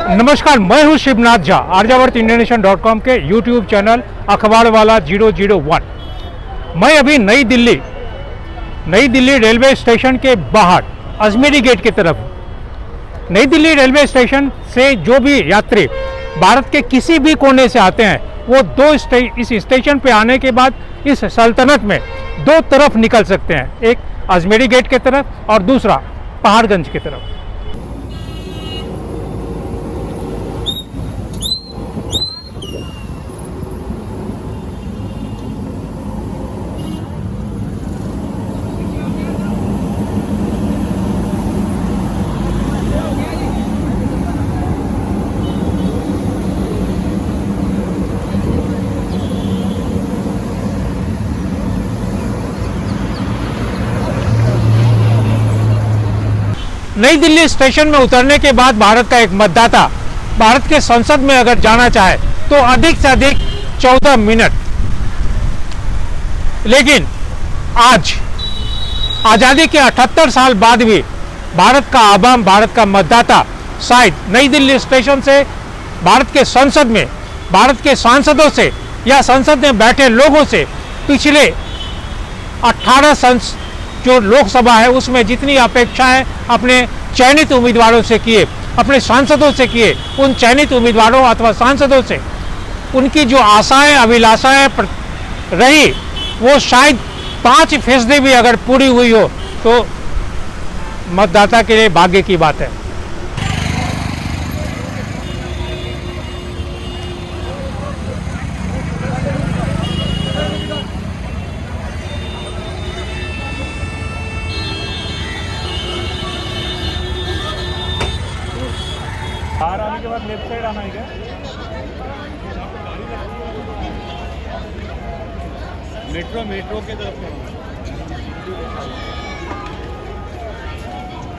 नमस्कार, मैं हूं शिवनाथ झा, aryavartindianation.com के YouTube चैनल अखबार वाला 001। मैं अभी नई दिल्ली रेलवे स्टेशन के बाहर अजमेरी गेट की तरफ हूं। नई दिल्ली रेलवे स्टेशन से जो भी यात्री भारत के किसी भी कोने से आते हैं वो इस स्टेशन पे आने के बाद इस सल्तनत में दो तरफ निकल सकते हैं, एक अजमेरी गेट की तरफ और दूसरा पहाड़गंज की तरफ। नई दिल्ली स्टेशन में उतरने के बाद भारत का एक मतदाता भारत के संसद में अगर जाना चाहे तो अधिक से अधिक 14 मिनट, लेकिन आज आज़ादी के 78 साल बाद भी भारत का आवाम, भारत का मतदाता शायद नई दिल्ली स्टेशन से भारत के संसद में, भारत के सांसदों से या संसद में बैठे लोगों से पिछले 18 जो लोकसभा है उसमें जितनी अपेक्षाएं अपने चयनित उम्मीदवारों से किए, अपने सांसदों से किए, उन चयनित उम्मीदवारों अथवा सांसदों से उनकी जो आशाएं, अभिलाषाएं रही वो शायद 5% भी अगर पूरी हुई हो तो मतदाता के लिए भाग्य की बात है। बाहर आने के बाद लेफ्ट साइड आना है क्या? मेट्रो के तरफ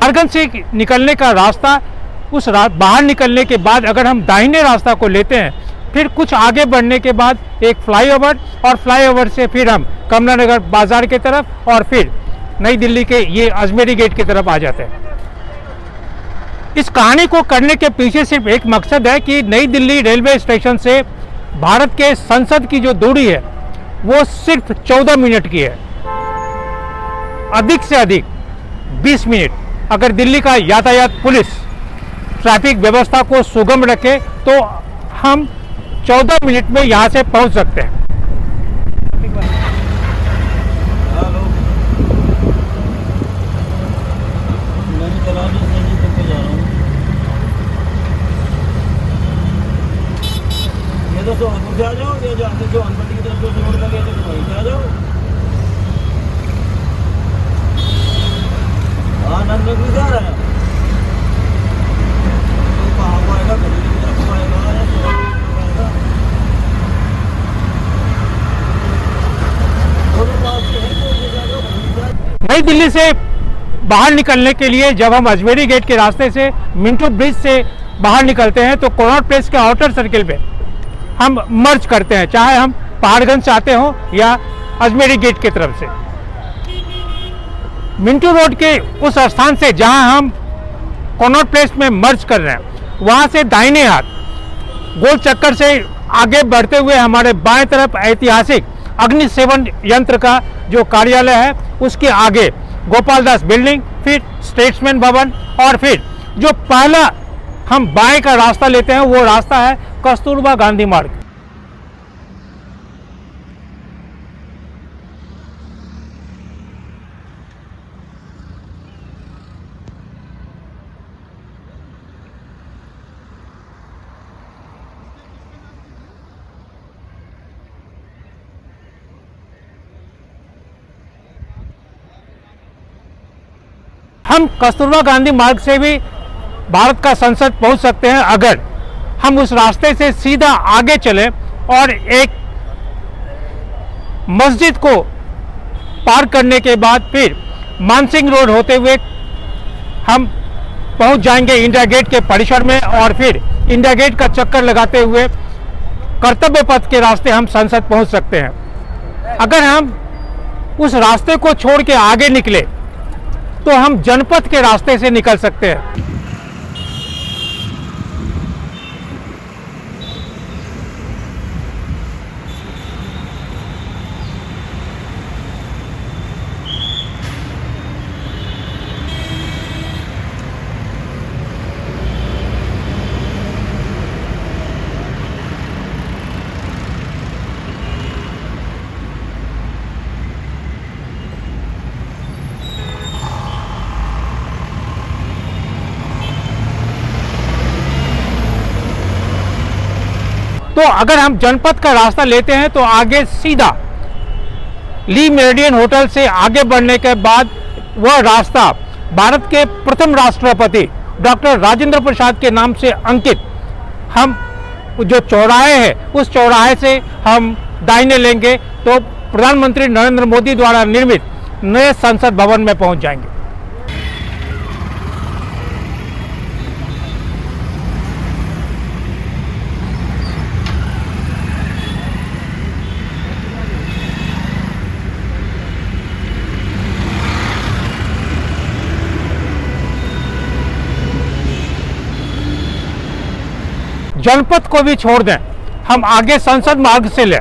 पहाड़गंज से निकलने का रास्ता, बाहर निकलने के बाद अगर हम दाहिने रास्ता को लेते हैं, फिर कुछ आगे बढ़ने के बाद एक फ्लाईओवर और फ्लाईओवर से फिर हम कमला नगर बाजार की तरफ और फिर नई दिल्ली के ये अजमेरी गेट की तरफ आ जाते हैं। इस कहानी को करने के पीछे सिर्फ एक मकसद है कि नई दिल्ली रेलवे स्टेशन से भारत के संसद की जो दूरी है वो सिर्फ 14 मिनट की है। अधिक से अधिक 20 मिनट अगर दिल्ली का यातायात पुलिस ट्रैफिक व्यवस्था को सुगम रखे तो हम 14 मिनट में यहाँ से पहुँच सकते हैं। तो अंदर से आ जाओ, या जो अनपट्टी की तरफ जो रोड लगे तो वहीं से आ जाओ। हाँ, नंदनगरी से आ रहा है तो कहाँ को आएगा? गली की तरफ को आएगा या तो आएगा? दोनों पास के हैं, तो ये जा जाओ। नई दिल्ली से बाहर निकलने के लिए जब हम अजमेरी गेट के रास्ते से मिंटो ब्रिज से बाहर निकलते हैं तो कनॉट प्लेस के आउटर सर्किल पे हम मर्ज करते हैं, चाहे हम पहाड़गंज से आते हो या अजमेरी गेट की तरफ से। मिंटो रोड के उस स्थान से जहां हम कनॉट प्लेस में मर्ज कर रहे हैं, वहां से दाहिने हाथ गोल चक्कर से आगे बढ़ते हुए हमारे बाएं तरफ ऐतिहासिक अग्निशमन यंत्र का जो कार्यालय है उसके आगे गोपाल दास बिल्डिंग, फिर स्टेट्समैन भवन और फिर जो पहला हम बाएं का रास्ता लेते हैं वो रास्ता है कस्तूरबा गांधी मार्ग। हम कस्तूरबा गांधी मार्ग से भी भारत का संसद पहुंच सकते हैं अगर हम उस रास्ते से सीधा आगे चलें और एक मस्जिद को पार करने के बाद फिर मानसिंह रोड होते हुए हम पहुंच जाएंगे इंडिया गेट के परिसर में और फिर इंडिया गेट का चक्कर लगाते हुए कर्तव्य पथ के रास्ते हम संसद पहुंच सकते हैं। अगर हम उस रास्ते को छोड़ के आगे निकले तो हम जनपथ के रास्ते से निकल सकते हैं। तो अगर हम जनपद का रास्ता लेते हैं तो आगे सीधा ली मेरिडियन होटल से आगे बढ़ने के बाद वह रास्ता भारत के प्रथम राष्ट्रपति डॉक्टर राजेंद्र प्रसाद के नाम से अंकित हम जो चौराहे है उस चौराहे से हम दाहिने लेंगे तो प्रधानमंत्री नरेंद्र मोदी द्वारा निर्मित नए संसद भवन में पहुंच जाएंगे। जनपद को भी छोड़ दें, हम आगे संसद मार्ग से लें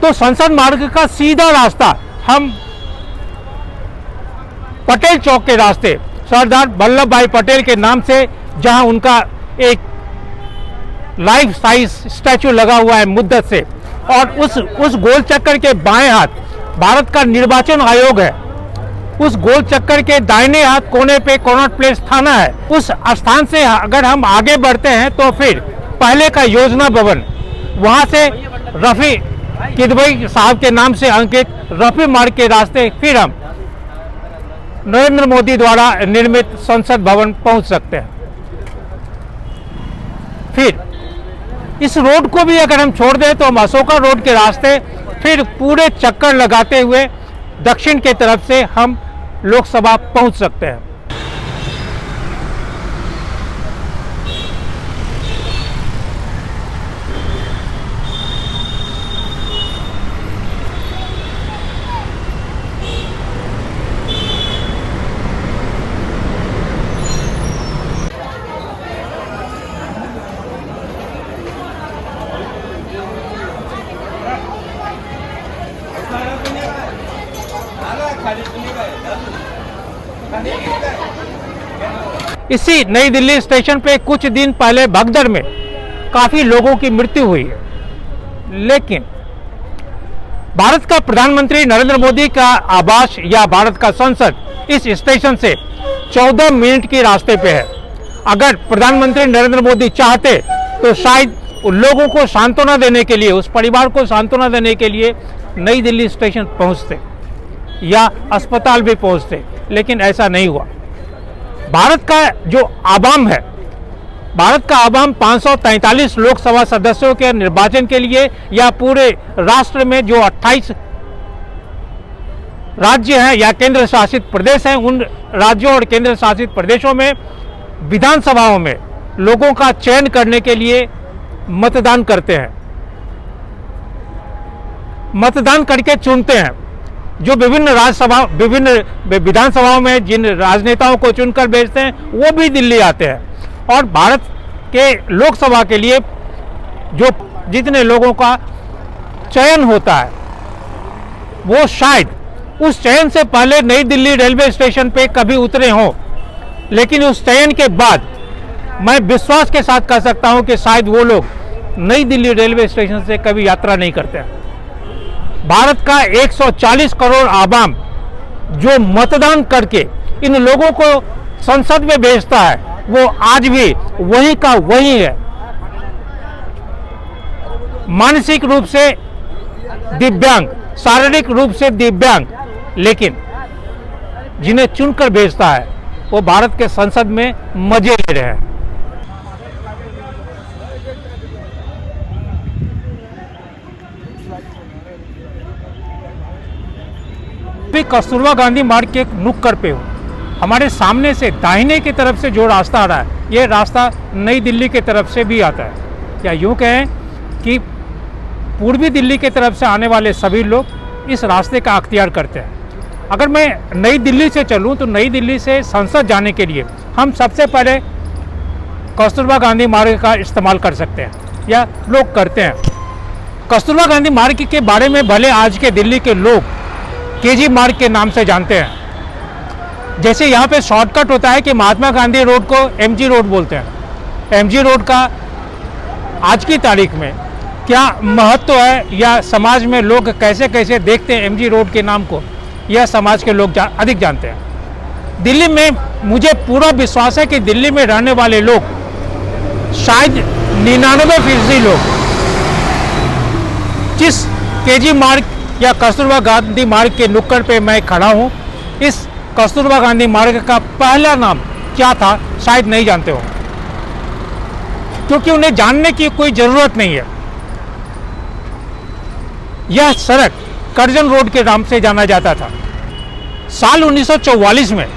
तो संसद मार्ग का सीधा रास्ता हम पटेल चौक के रास्ते सरदार वल्लभ भाई पटेल के नाम से, जहां उनका एक लाइफ साइज स्टैचू लगा हुआ है मुद्दत से, और उस गोल चक्कर के बाएं हाथ भारत का निर्वाचन आयोग है, उस गोल चक्कर के दाहिने हाथ कोने पे कॉनॉट प्लेस थाना है। उस स्थान से अगर हम आगे बढ़ते हैं तो फिर पहले का योजना भवन, वहां से रफी किदवई साहब के नाम से अंकित रफी मार्ग के रास्ते फिर हम नरेंद्र मोदी द्वारा निर्मित संसद भवन पहुंच सकते हैं। फिर इस रोड को भी अगर हम छोड़ दें तो हम अशोका रोड के रास्ते फिर पूरे चक्कर लगाते हुए दक्षिण की तरफ से हम लोकसभा पहुंच सकते हैं। इसी नई दिल्ली स्टेशन पे कुछ दिन पहले भगदड़ में काफी लोगों की मृत्यु हुई है, लेकिन भारत का प्रधानमंत्री नरेंद्र मोदी का आवास या भारत का संसद इस स्टेशन से 14 मिनट के रास्ते पे है। अगर प्रधानमंत्री नरेंद्र मोदी चाहते तो शायद उन लोगों को सांत्वना देने के लिए, उस परिवार को सांत्वना देने के लिए नई दिल्ली स्टेशन पहुंचते या अस्पताल भी पहुंचते, लेकिन ऐसा नहीं हुआ। भारत का जो आवाम है, भारत का आवाम 543 लोकसभा सदस्यों के निर्वाचन के लिए या पूरे राष्ट्र में जो 28 राज्य हैं या केंद्र शासित प्रदेश हैं, उन राज्यों और केंद्र शासित प्रदेशों में विधानसभाओं में लोगों का चयन करने के लिए मतदान करते हैं, मतदान करके चुनते हैं। जो विभिन्न विधानसभाओं में जिन राजनेताओं को चुनकर भेजते हैं वो भी दिल्ली आते हैं, और भारत के लोकसभा के लिए जो जितने लोगों का चयन होता है वो शायद उस चयन से पहले नई दिल्ली रेलवे स्टेशन पे कभी उतरे हों, लेकिन उस चयन के बाद मैं विश्वास के साथ कह सकता हूं कि शायद वो लोग नई दिल्ली रेलवे स्टेशन से कभी यात्रा नहीं करते हैं। भारत का 140 करोड़ आवाम जो मतदान करके इन लोगों को संसद में भेजता है, वो आज भी वही का वही है। मानसिक रूप से दिव्यांग, शारीरिक रूप से दिव्यांग, लेकिन जिन्हें चुनकर भेजता है वो भारत के संसद में मजे ले रहे हैं। कस्तूरबा गांधी मार्ग के एक नुक्कड़ पे हूँ। हमारे सामने से दाहिने की तरफ से जो रास्ता आ रहा है, ये रास्ता नई दिल्ली की तरफ से भी आता है, या यूँ कहें कि पूर्वी दिल्ली की तरफ से आने वाले सभी लोग इस रास्ते का अख्तियार करते हैं। अगर मैं नई दिल्ली से चलूँ तो नई दिल्ली से संसद जाने के लिए हम सबसे पहले कस्तूरबा गांधी मार्ग का इस्तेमाल कर सकते हैं, या लोग करते हैं। कस्तूरबा गांधी मार्ग के बारे में भले आज के दिल्ली के लोग केजी मार्ग के नाम से जानते हैं। जैसे यहाँ पे शॉर्टकट होता है कि महात्मा गांधी रोड को एमजी रोड बोलते हैं। एमजी रोड का आज की तारीख में क्या महत्व है, या समाज में लोग कैसे कैसे देखते हैं एमजी रोड के नाम को, यह समाज के लोग अधिक जानते हैं। दिल्ली में मुझे पूरा विश्वास है कि दिल्ली में रहने वाले लोग शायद 99% लोग जिस केजी मार्ग या कस्तूरबा गांधी मार्ग के नुक्कड़ पे मैं खड़ा हूँ, इस कस्तूरबा गांधी मार्ग का पहला नाम क्या था शायद नहीं जानते हो, क्योंकि उन्हें जानने की कोई ज़रूरत नहीं है। यह सड़क करजन रोड के नाम से जाना जाता था। साल 1944 में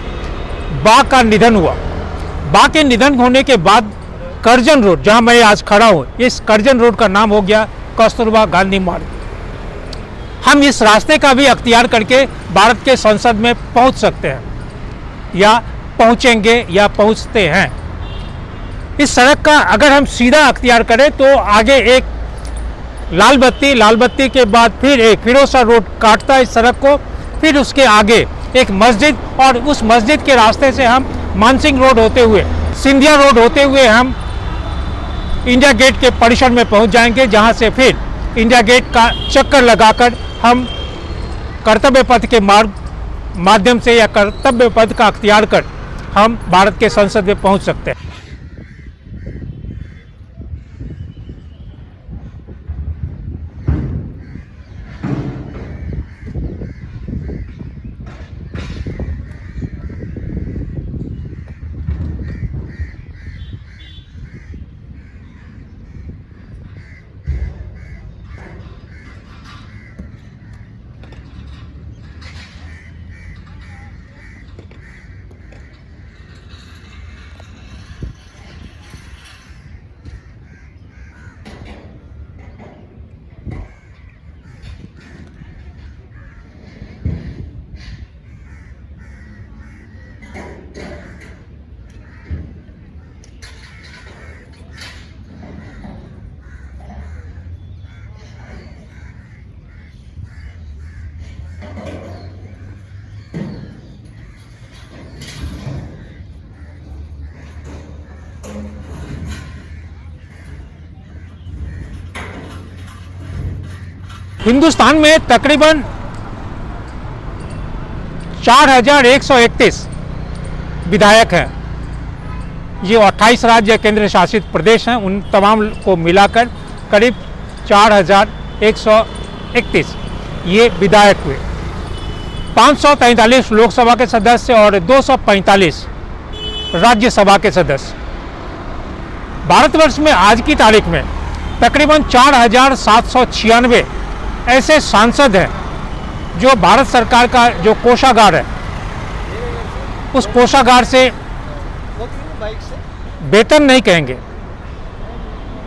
बा का निधन हुआ। बा के निधन होने के बाद करजन रोड, जहां मैं आज खड़ा हूं, इस करजन रोड का नाम हो गया कस्तूरबा गांधी मार्ग। हम इस रास्ते का भी अख्तियार करके भारत के संसद में पहुंच सकते हैं, या पहुंचेंगे या पहुंचते हैं। इस सड़क का अगर हम सीधा अख्तियार करें तो आगे एक लाल बत्ती के बाद फिर एक फिरोजा रोड काटता है इस सड़क को, फिर उसके आगे एक मस्जिद, और उस मस्जिद के रास्ते से हम मानसिंह रोड होते हुए, सिंधिया रोड होते हुए हम इंडिया गेट के परिसर में पहुंच जाएंगे, जहां से फिर इंडिया गेट का चक्कर लगाकर हम कर्तव्य पथ के माध्यम से या कर्तव्य पथ का अख्तियार कर हम भारत के संसद में पहुंच सकते हैं। हिंदुस्तान में तकरीबन 4131 विधायक हैं। ये 28 राज्य केंद्र शासित प्रदेश हैं, उन तमाम को मिलाकर करीब 4131 ये विधायक हुए। 543 लोकसभा के सदस्य और 245 राज्यसभा के सदस्य। भारतवर्ष में आज की तारीख में तकरीबन 4796 ऐसे सांसद हैं जो भारत सरकार का जो कोषागार है, उस कोषागार से वेतन नहीं कहेंगे,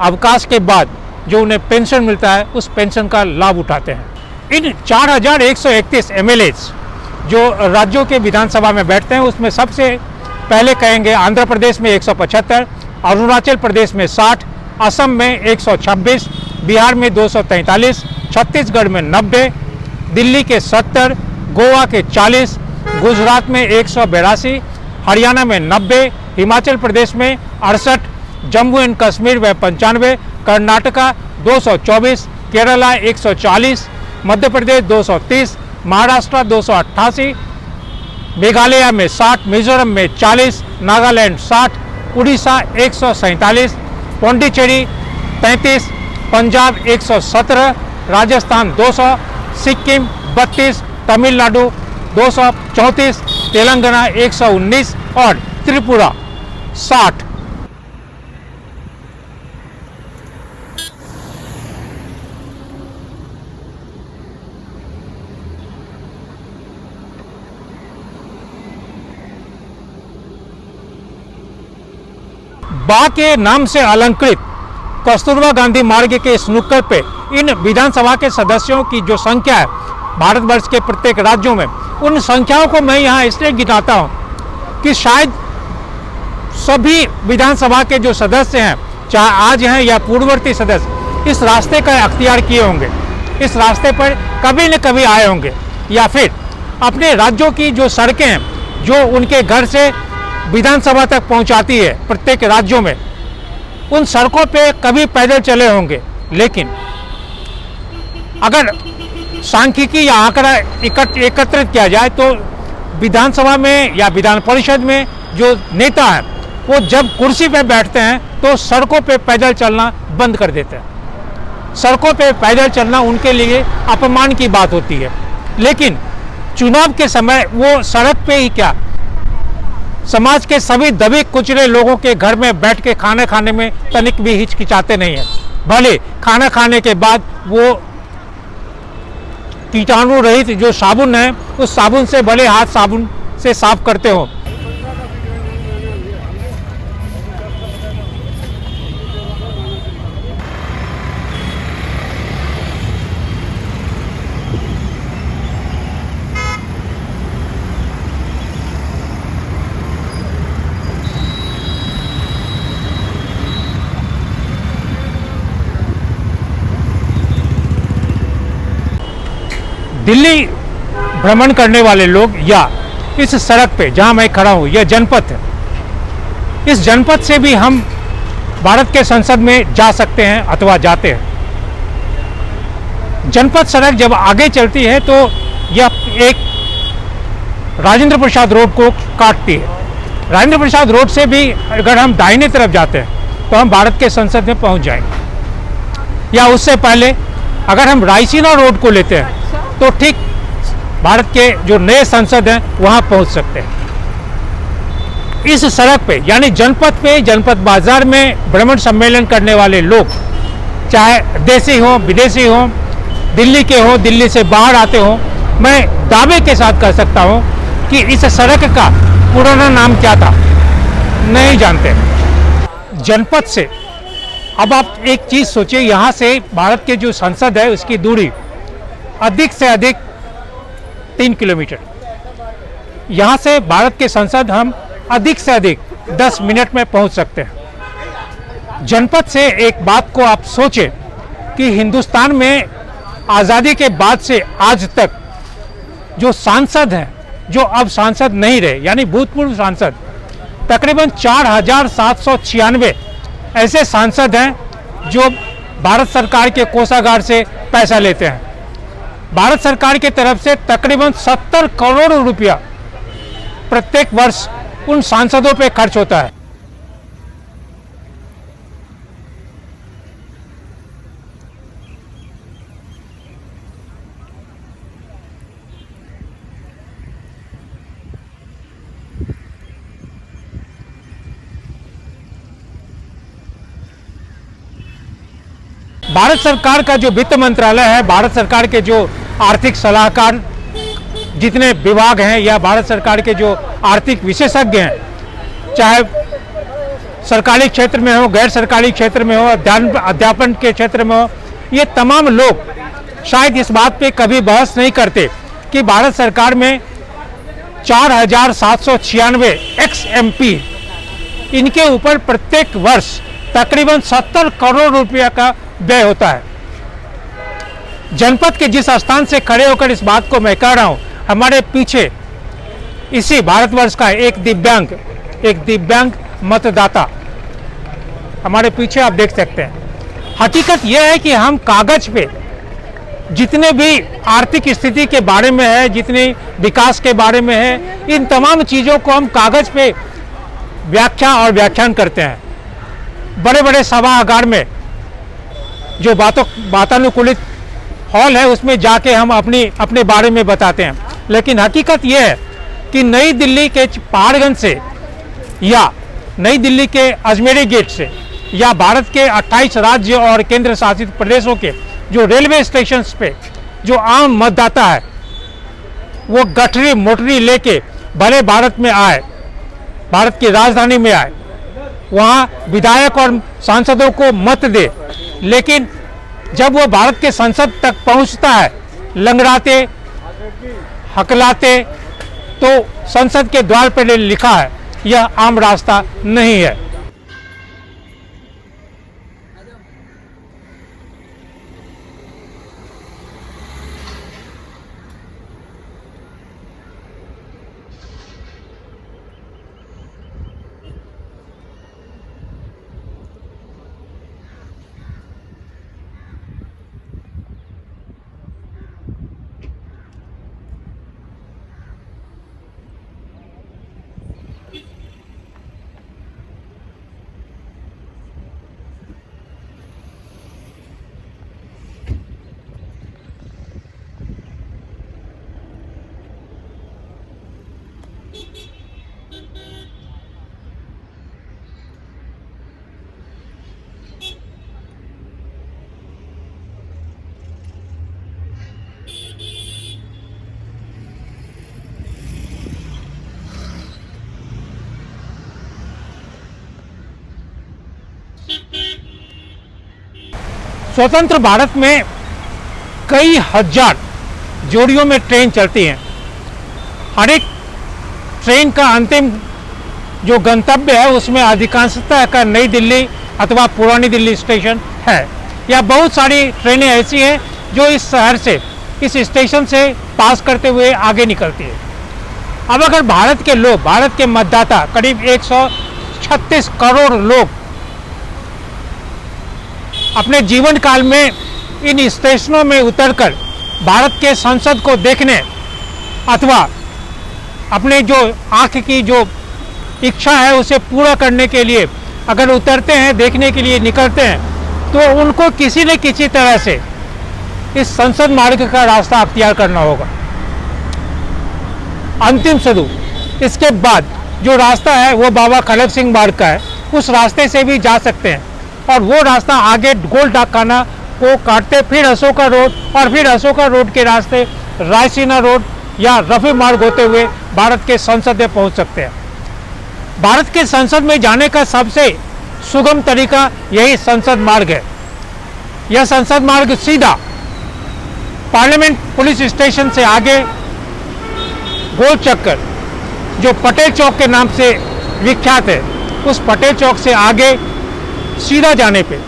अवकाश के बाद जो उन्हें पेंशन मिलता है उस पेंशन का लाभ उठाते हैं। इन 4131 एमएलएज जो राज्यों के विधानसभा में बैठते हैं, उसमें सबसे पहले कहेंगे आंध्र प्रदेश में 175, अरुणाचल प्रदेश में 60, असम में 126, बिहार में 243, छत्तीसगढ़ में 90, दिल्ली के 70, गोवा के 40, गुजरात में 182, हरियाणा में 90, हिमाचल प्रदेश में 68, जम्मू एंड कश्मीर में 95, कर्नाटका 224, केरला 140, मध्य प्रदेश 230, महाराष्ट्र 288, मेघालय में 60, मिजोरम में 40, नागालैंड 60, उड़ीसा 147, पौंडीचेरी 33, पंजाब 117, राजस्थान 200, सिक्किम 32, तमिलनाडु 234, तेलंगाना 119 और त्रिपुरा 60। बा के नाम से अलंकृत कस्तूरबा गांधी मार्ग के इस नुक्कड़ पे इन विधानसभा के सदस्यों की जो संख्या है भारतवर्ष के प्रत्येक राज्यों में, उन संख्याओं को मैं यहाँ इसलिए गिनाता हूँ कि शायद सभी विधानसभा के जो सदस्य हैं, चाहे आज हैं या पूर्ववर्ती सदस्य, इस रास्ते का अख्तियार किए होंगे, इस रास्ते पर कभी न कभी आए होंगे, या फिर अपने राज्यों की जो सड़कें हैं जो उनके घर से विधानसभा तक पहुंचाती है प्रत्येक राज्यों में, उन सड़कों पे कभी पैदल चले होंगे। लेकिन अगर सांख्यिकी या आंकड़ा एकत्रित किया जाए तो विधानसभा में या विधान परिषद में जो नेता हैं वो जब कुर्सी पे बैठते हैं तो सड़कों पे पैदल चलना बंद कर देते हैं। सड़कों पे पैदल चलना उनके लिए अपमान की बात होती है, लेकिन चुनाव के समय वो सड़क पे ही क्या, समाज के सभी दबे कुचले लोगों के घर में बैठ के खाना खाने में तनिक भी हिचकिचाते नहीं है। भले खाना खाने के बाद वो कीटाणु रहित जो साबुन है उस साबुन से भले हाथ साबुन से साफ करते हो। दिल्ली भ्रमण करने वाले लोग या इस सड़क पे जहां मैं खड़ा हूं, यह जनपथ है, इस जनपथ से भी हम भारत के संसद में जा सकते हैं अथवा जाते हैं। जनपथ सड़क जब आगे चलती है तो यह एक राजेंद्र प्रसाद रोड को काटती है। राजेंद्र प्रसाद रोड से भी अगर हम दाहिने तरफ जाते हैं तो हम भारत के संसद में पहुंच जाएंगे, या उससे पहले अगर हम रायसीना रोड को लेते हैं तो ठीक भारत के जो नए संसद हैं वहां पहुंच सकते हैं। इस सड़क पे यानी जनपथ पे, जनपथ बाजार में भ्रमण सम्मेलन करने वाले लोग, चाहे देसी हो विदेशी हो, दिल्ली के हो दिल्ली से बाहर आते हो, मैं दावे के साथ कह सकता हूं कि इस सड़क का पुराना नाम क्या था नहीं जानते। जनपथ से अब आप एक चीज सोचिए, यहां से भारत के जो संसद है उसकी दूरी अधिक से अधिक 3 किलोमीटर। यहां से भारत के संसद हम अधिक से अधिक 10 मिनट में पहुंच सकते हैं। जनपथ से एक बात को आप सोचें कि हिंदुस्तान में आज़ादी के बाद से आज तक जो सांसद हैं, जो अब सांसद नहीं रहे यानी भूतपूर्व सांसद, तकरीबन 4796 ऐसे सांसद हैं जो भारत सरकार के कोषागार से पैसा लेते हैं। भारत सरकार की तरफ से तकरीबन 70 करोड़ रुपया प्रत्येक वर्ष उन सांसदों पे खर्च होता है। भारत सरकार का जो वित्त मंत्रालय है, भारत सरकार के जो आर्थिक सलाहकार जितने विभाग हैं या भारत सरकार के जो आर्थिक विशेषज्ञ हैं, चाहे सरकारी क्षेत्र में हो, गैर सरकारी क्षेत्र में हो, अध्यापन के क्षेत्र में हो, ये तमाम लोग शायद इस बात पे कभी बहस नहीं करते कि भारत सरकार में 4796 एक्स MP, इनके ऊपर प्रत्येक वर्ष तकरीबन 70 करोड़ रुपया का व्यय होता है। जनपद के जिस स्थान से खड़े होकर इस बात को मैं कह रहा हूं, हमारे पीछे इसी भारतवर्ष का एक दिव्यांग मतदाता हमारे पीछे आप देख सकते हैं। हकीकत यह है कि हम कागज पे जितने भी आर्थिक स्थिति के बारे में है, जितने विकास के बारे में है, इन तमाम चीज़ों को हम कागज पे व्याख्या और व्याख्यान करते हैं। बड़े बड़े सभागार में जो वातानुकूलित हॉल है उसमें जाके हम अपने बारे में बताते हैं, लेकिन हकीकत यह है कि नई दिल्ली के पहाड़गंज से या नई दिल्ली के अजमेरी गेट से या भारत के 28 राज्य और केंद्र शासित प्रदेशों के जो रेलवे स्टेशन पे जो आम मतदाता है वो गठरी मोटरी लेके भले भारत में आए, भारत की राजधानी में आए, वहाँ विधायक और सांसदों को मत दे, लेकिन जब वो भारत के संसद तक पहुंचता है लंगड़ाते हकलाते, तो संसद के द्वार पर लिखा है यह आम रास्ता नहीं है। स्वतंत्र भारत में कई हजार जोड़ियों में ट्रेन चलती हैं। हर एक ट्रेन का अंतिम जो गंतव्य है उसमें अधिकांशतः का नई दिल्ली अथवा पुरानी दिल्ली स्टेशन है। या बहुत सारी ट्रेनें ऐसी हैं जो इस शहर से, इस स्टेशन से पास करते हुए आगे निकलती है। अब अगर भारत के लोग, भारत के मतदाता करीब 136 करोड़ लोग अपने जीवन काल में इन स्टेशनों में उतरकर भारत के संसद को देखने अथवा अपने जो आँख की जो इच्छा है उसे पूरा करने के लिए अगर उतरते हैं, देखने के लिए निकलते हैं, तो उनको किसी न किसी तरह से इस संसद मार्ग का रास्ता अख्तियार करना होगा। अंतिम स्वरूप इसके बाद जो रास्ता है वो बाबा खलक सिंह मार्ग का है। उस रास्ते से भी जा सकते हैं और वो रास्ता आगे गोल डाकखाना को काटते फिर अशोका रोड और फिर अशोका रोड के रास्ते रायसीना रोड या रफी मार्ग होते हुए भारत के संसद में पहुंच सकते हैं। भारत के संसद में जाने का सबसे सुगम तरीका यही संसद मार्ग है। यह संसद मार्ग सीधा पार्लियामेंट पुलिस स्टेशन से आगे गोल चक्कर जो पटेल चौक के नाम से विख्यात है, उस पटेल चौक से आगे सीधा जाने पे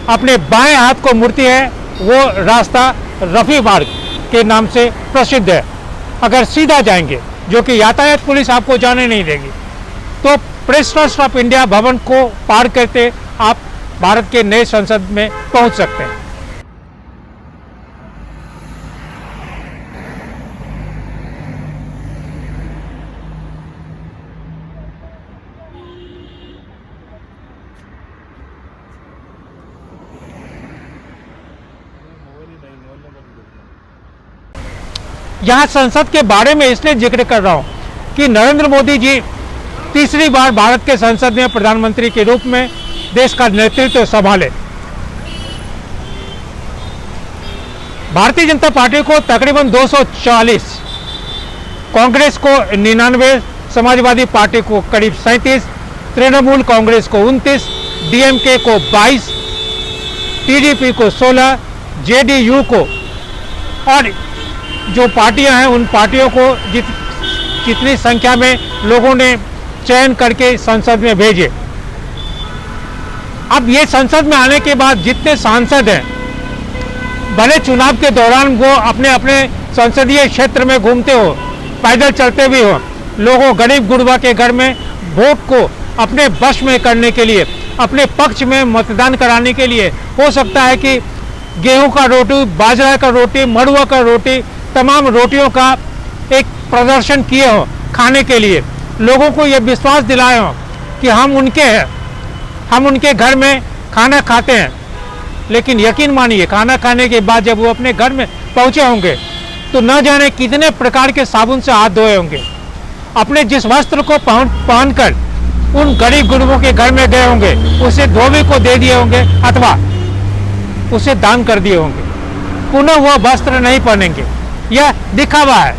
अपने बाएं हाथ को मुड़ती है वो रास्ता रफी मार्ग के नाम से प्रसिद्ध है। अगर सीधा जाएंगे, जो कि यातायात पुलिस आपको जाने नहीं देगी, तो प्रेस ट्रस्ट ऑफ इंडिया भवन को पार करते आप भारत के नए संसद में पहुंच सकते हैं। यहाँ संसद के बारे में इसलिए जिक्र कर रहा हूँ कि नरेंद्र मोदी जी तीसरी बार भारत के संसद में प्रधानमंत्री के रूप में देश का नेतृत्व संभाले। भारतीय जनता पार्टी को तकरीबन 240, कांग्रेस को 99, समाजवादी पार्टी को करीब 37, तृणमूल कांग्रेस को 29, डीएमके को 22, टीडीपी को 16, जेडीयू को, और जो पार्टियां हैं उन पार्टियों को जितनी संख्या में लोगों ने चयन करके संसद में भेजे। अब ये संसद में आने के बाद जितने सांसद हैं, भले चुनाव के दौरान वो अपने अपने संसदीय क्षेत्र में घूमते हो, पैदल चलते भी हो, लोगों गरीब गुरबा के घर में वोट को अपने वश में करने के लिए, अपने पक्ष में मतदान कराने के लिए, हो सकता है कि गेहूं का रोटी, बाजरा का रोटी, मड़ुआ का रोटी, तमाम रोटियों का एक प्रदर्शन किए हो खाने के लिए, लोगों को ये विश्वास दिलाए हो कि हम उनके हैं, हम उनके घर में खाना खाते हैं। लेकिन यकीन मानिए, खाना खाने के बाद जब वो अपने घर में पहुंचे होंगे तो न जाने कितने प्रकार के साबुन से हाथ धोए होंगे, अपने जिस वस्त्र को पहनकर उन गरीब गुरबों के घर में गए होंगे उसे धोबी को दे दिए होंगे अथवा उसे दान कर दिए होंगे, पुनः वह वस्त्र नहीं पहनेंगे। यह दिखावा है।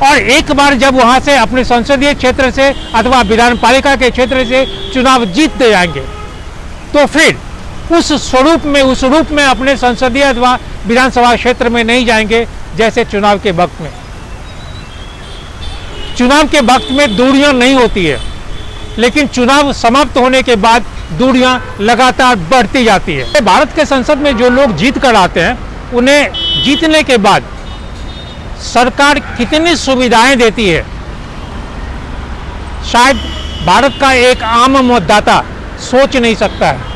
और एक बार जब वहां से अपने संसदीय क्षेत्र से अथवा विधान पालिका के क्षेत्र से चुनाव जीत जाएंगे तो फिर उस रूप में अपने संसदीय अथवा विधानसभा क्षेत्र में नहीं जाएंगे जैसे चुनाव के वक्त में। चुनाव के वक्त में दूरियां नहीं होती है, लेकिन चुनाव समाप्त होने के बाद दूरियां लगातार बढ़ती जाती है। भारत के संसद में जो लोग जीत कर आते हैं, उन्हें जीतने के बाद सरकार कितनी सुविधाएं देती है, शायद भारत का एक आम मतदाता सोच नहीं सकता है।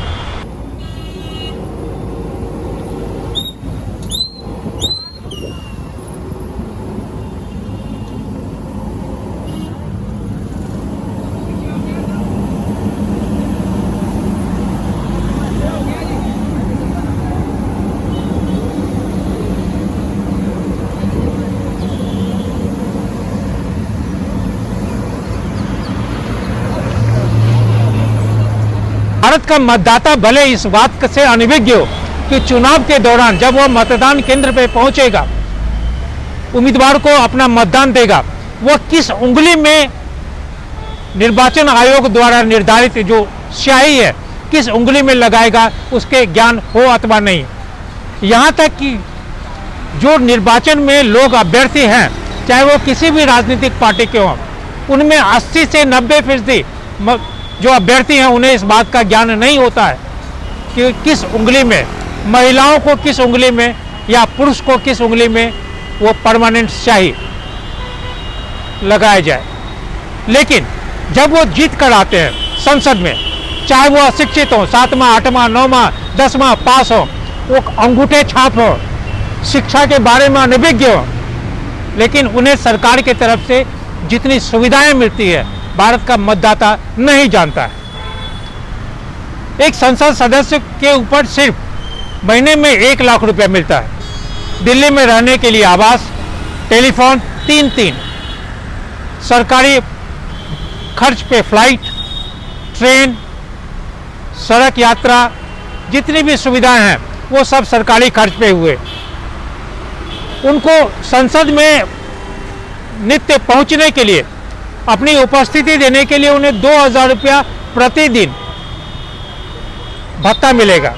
भारत का मतदाता भले इस बात से अनभिज्ञ हो कि चुनाव के दौरान जब वह मतदान केंद्र पर पहुंचेगा, उम्मीदवार को अपना मतदान देगा, वह किस उंगली में निर्वाचन आयोग द्वारा निर्धारित जो स्याही है किस उंगली में लगाएगा उसके ज्ञान हो अथवा नहीं। यहाँ तक कि जो निर्वाचन में लोग अभ्यर्थी हैं, चाहे वो किसी भी राजनीतिक पार्टी के हों, उनमें 80 से 90% जो अभ्यर्थी हैं उन्हें इस बात का ज्ञान नहीं होता है कि किस उंगली में, महिलाओं को किस उंगली में या पुरुष को किस उंगली में वो परमानेंट स्याही लगाया जाए। लेकिन जब वो जीत कर आते हैं संसद में, चाहे वो अशिक्षित हो, 7वां 8वां 9वां 10वां पास हो, वो अंगूठे छाप हो, शिक्षा के बारे में अनभिज्ञ हो, लेकिन उन्हें सरकार की तरफ से जितनी सुविधाएं मिलती है भारत का मतदाता नहीं जानता है। एक संसद सदस्य के ऊपर सिर्फ महीने में 1 लाख रुपया मिलता है। दिल्ली में रहने के लिए आवास, टेलीफोन, 3 सरकारी खर्च पे फ्लाइट, ट्रेन, सड़क यात्रा, जितनी भी सुविधाएं हैं वो सब सरकारी खर्च पे हुए। उनको संसद में नित्य पहुंचने के लिए, अपनी उपस्थिति देने के लिए उन्हें 2000 रुपया प्रतिदिन भत्ता मिलेगा।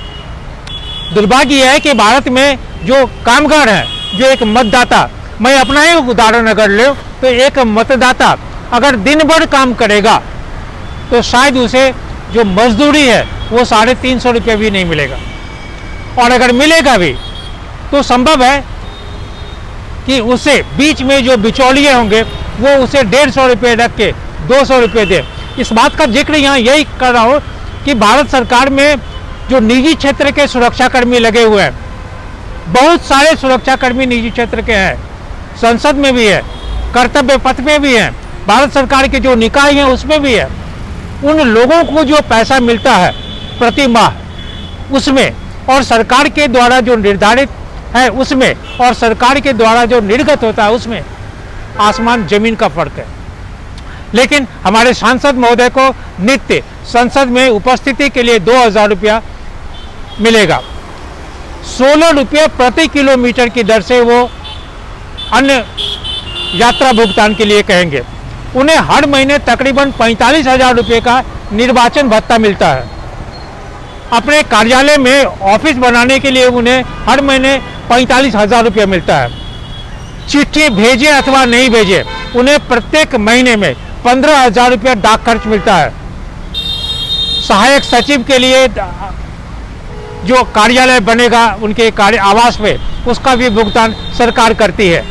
दुर्भाग्य यह है कि भारत में जो कामगार हैं, जो एक मतदाता, मैं अपना ही उदाहरण अगर ले तो एक मतदाता अगर दिन भर काम करेगा तो शायद उसे जो मजदूरी है वो 350 रुपये भी नहीं मिलेगा, और अगर मिलेगा भी तो संभव है कि उसे बीच में जो बिचौलिए होंगे वो उसे 150 रुपये रख के 200 रुपये दे। इस बात का जिक्र यहाँ यही कर रहा हूँ कि भारत सरकार में जो निजी क्षेत्र के सुरक्षाकर्मी लगे हुए हैं, बहुत सारे सुरक्षाकर्मी निजी क्षेत्र के हैं, संसद में भी है, कर्तव्य पथ में भी है, भारत सरकार के जो निकाय हैं उसमें भी है। उन लोगों को जो पैसा मिलता है प्रति माह उसमें, और सरकार के द्वारा जो निर्धारित है उसमें, और सरकार के द्वारा जो निर्गत होता है उसमें आसमान जमीन का फर्क है। लेकिन हमारे सांसद महोदय को नित्य संसद में उपस्थिति के लिए 2000 रुपया मिलेगा। 16 रुपये प्रति किलोमीटर की दर से वो अन्य यात्रा भुगतान के लिए कहेंगे। उन्हें हर महीने तकरीबन 45,000 रुपये का निर्वाचन भत्ता मिलता है। अपने कार्यालय में ऑफिस बनाने के लिए उन्हें हर महीने 45,000 रुपये मिलता है। चिट्ठी भेजे अथवा नहीं भेजे, उन्हें प्रत्येक महीने में 15,000 रुपये डाक खर्च मिलता है। सहायक सचिव के लिए जो कार्यालय बनेगा उनके कार्य आवास में, उसका भी भुगतान सरकार करती है।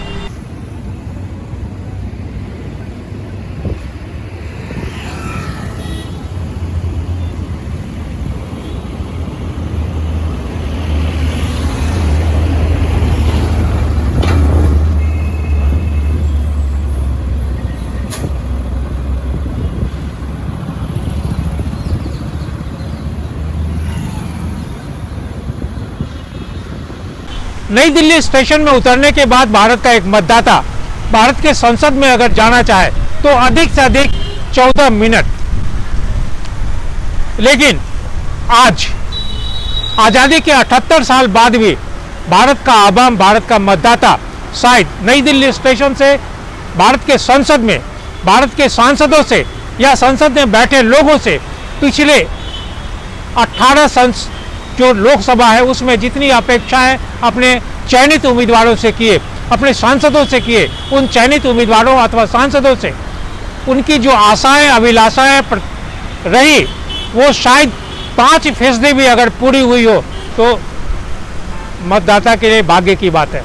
नई दिल्ली स्टेशन में उतरने के बाद भारत का एक मतदाता भारत के संसद में अगर जाना चाहे तो अधिक से अधिक 14 मिनट। लेकिन आज आज़ादी के 78 साल बाद भी भारत का आवाम, भारत का मतदाता शायद नई दिल्ली स्टेशन से भारत के संसद में, भारत के सांसदों से या संसद में बैठे लोगों से पिछले 18 जो लोकसभा है उसमें जितनी अपेक्षाएं अपने चयनित उम्मीदवारों से किए, अपने सांसदों से किए, उन चयनित उम्मीदवारों अथवा सांसदों से उनकी जो आशाएं अभिलाषाएं रही वो शायद 5% भी अगर पूरी हुई हो तो मतदाता के लिए भाग्य की बात है।